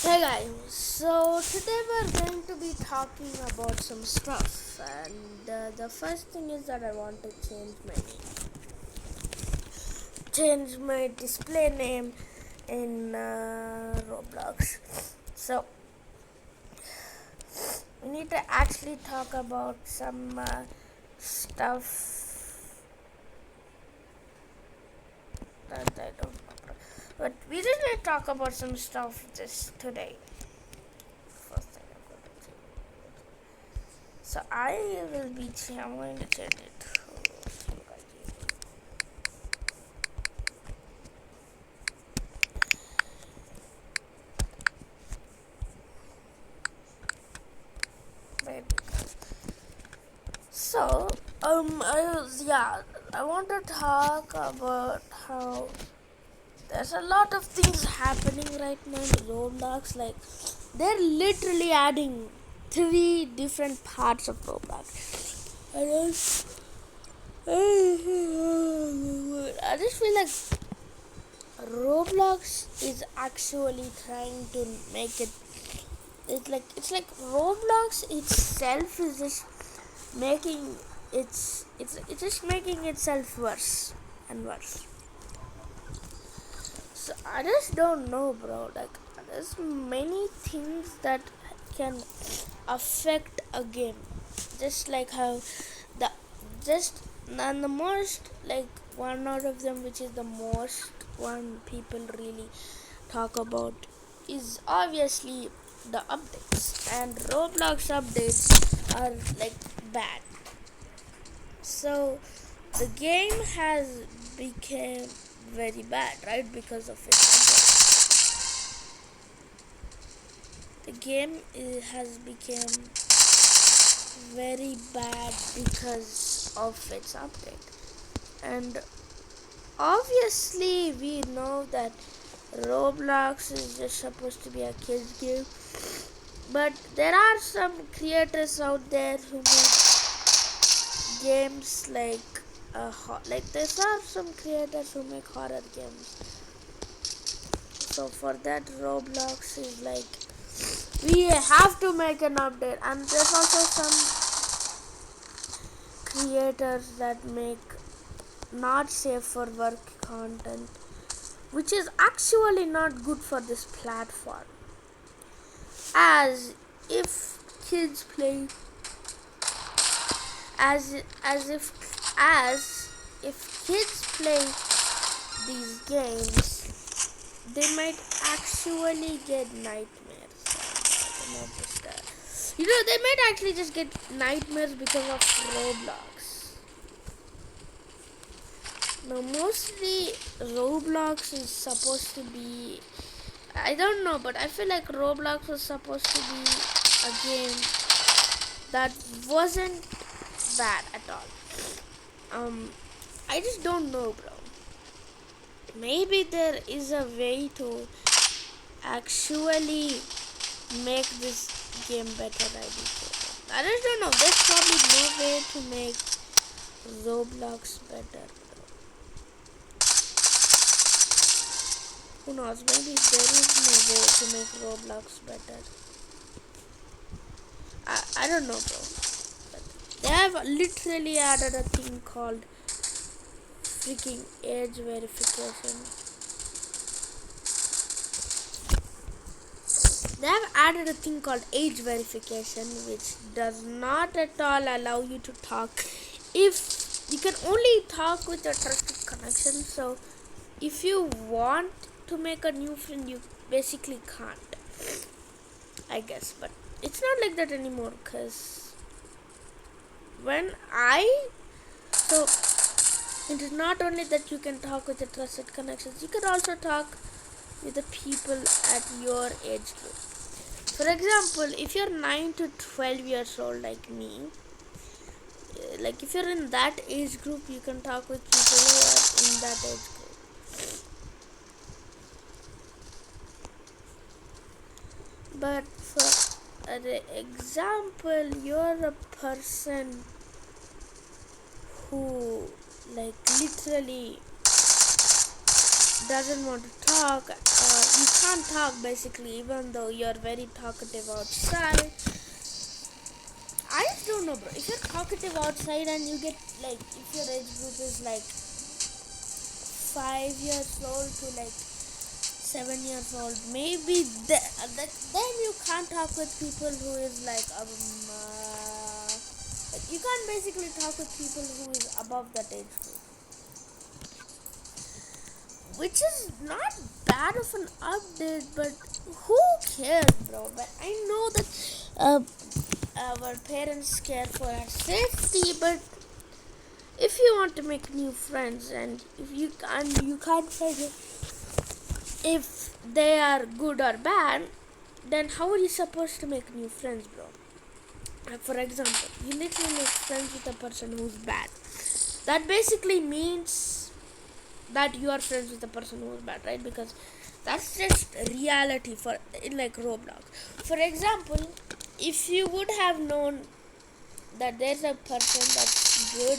Hey guys, so today we're going to be talking about some stuff, and the first thing is that I want to change my display name in Roblox. So we need to actually talk about some stuff that I don't know, but we just need to talk about some stuff this today. First thing I'm going to change. So I'm going to change it to maybe. So, I want to talk about how there's a lot of things happening right now in Roblox. Like, they're literally adding 3 different parts of Roblox. I just feel like Roblox is actually trying to make it. It's like Roblox itself is just making it's just making itself worse and worse. So I just don't know, bro. Like, there's many things that can affect a game, just like how the just and the most, like, one out of them, which is the most one people really talk about, is obviously the updates, and Roblox updates are like bad. So the game has become very bad, right? Because of its update. The game has become very bad because of its update. And obviously we know that Roblox is just supposed to be a kids game, but there are some creators out there who make games like there are some creators who make horror games. So for that, Roblox is like, we have to make an update. And there's also some creators that make not safe for work content, which is actually not good for this platform, as if kids play as if kids play these games, they might actually get nightmares. They might actually just get nightmares because of Roblox. Now, mostly Roblox is supposed to be, I don't know, but I feel like Roblox was supposed to be a game that wasn't bad at all. I just don't know, bro. Maybe there is a way to actually make this game better. I just don't know. There's probably no way to make Roblox better. Who knows? Maybe there is no way to make Roblox better. I don't know, bro. But they have literally added a thing called freaking age verification. They have added a thing called age verification, which does not at all allow you to talk if you can only talk with a trusted connection. So if you want to make a new friend, you basically can't, I guess. But it's not like that anymore, because so it is not only that you can talk with the trusted connections, you can also talk with the people at your age group. For example, if you're 9 to 12 years old like me, like if you're in that age group, you can talk with people who are in that age group. But for example, you're a person who, like, literally doesn't want to talk, you can't talk basically, even though you're very talkative outside. I just don't know, bro. If you're talkative outside and you get like, if your age group is like 5 years old to like 7 years old, maybe then you can't talk with people who is like you can't basically talk with people who is above that age group, which is not bad of an update, but who cares, bro? But I know that our parents care for our safety, but if you want to make new friends and if you can't find it, if they are good or bad, then how are you supposed to make new friends, bro? For example, you literally make friends with a person who's bad. That basically means that you are friends with a person who's bad, right? Because that's just reality for in like Roblox. For example, if you would have known that there's a person that's good,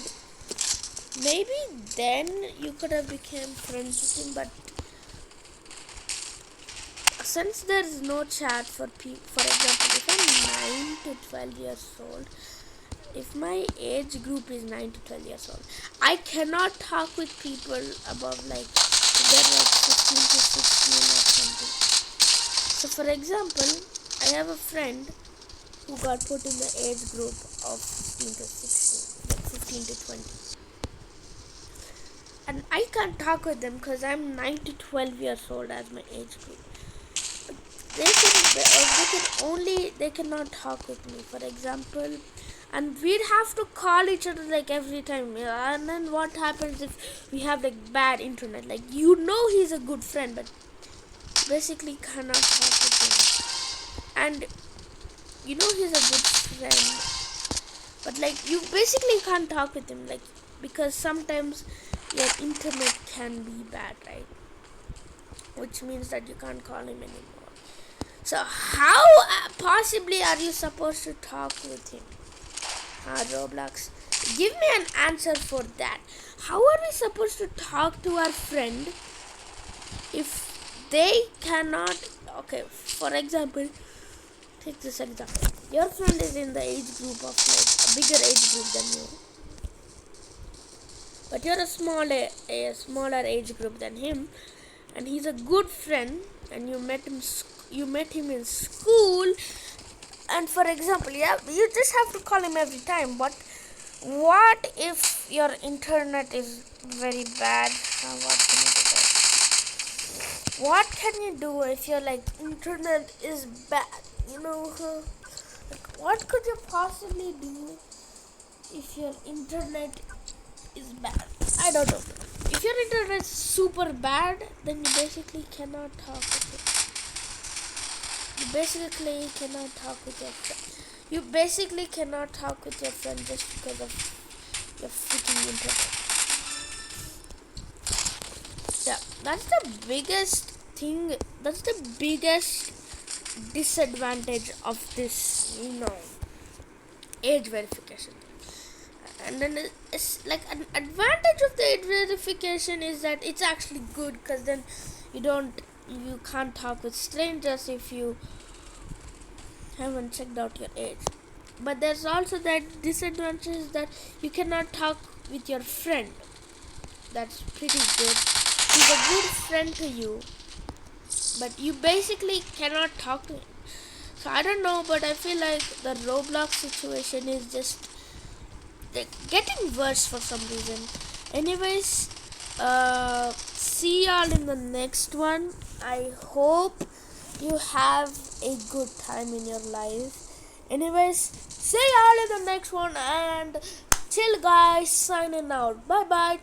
maybe then you could have become friends with him. But since there's no chat for people, for example, if I'm 9 to 12 years old, if my age group is 9 to 12 years old, I cannot talk with people above like they're like 15 to 16 or something. So for example, I have a friend who got put in the age group of 15 to 16, like 15 to 20. And I can't talk with them because I'm 9 to 12 years old as my age group. They cannot talk with me, for example, and we'd have to call each other like every time. And then what happens if we have like bad internet? Like, you know, he's a good friend, but basically cannot talk with him. And you know he's a good friend, but like you basically can't talk with him, like, because sometimes your internet can be bad, right? Which means that you can't call him anymore. So how possibly are you supposed to talk with him? Roblox, give me an answer for that. How are we supposed to talk to our friend if they cannot? Okay, for example, take this example. Your friend is in the age group of like a bigger age group than you, but you're a smaller age group than him, and he's a good friend, and you met him in school. And for example, yeah, you just have to call him every time. But what if your internet is very bad? What can you do if your like internet is bad? Like, what could you possibly do if your internet is bad? I don't know. If your internet is super bad, then you basically cannot talk with it. You basically cannot talk with your friend. You basically cannot talk with your friend just because of your freaking internet. Yeah, that's the biggest thing. That's the biggest disadvantage of this, age verification. And then it's like an advantage of the age verification is that it's actually good, because then you can't talk with strangers if you haven't checked out your age. But there's also that disadvantage that you cannot talk with your friend. That's pretty good. He's a good friend to you, but you basically cannot talk to him. So I don't know, but I feel like the Roblox situation is just getting worse for some reason. Anyways, see y'all in the next one. I hope you have a good time in your life. Anyways, see y'all in the next one, and chill guys, signing out. Bye bye.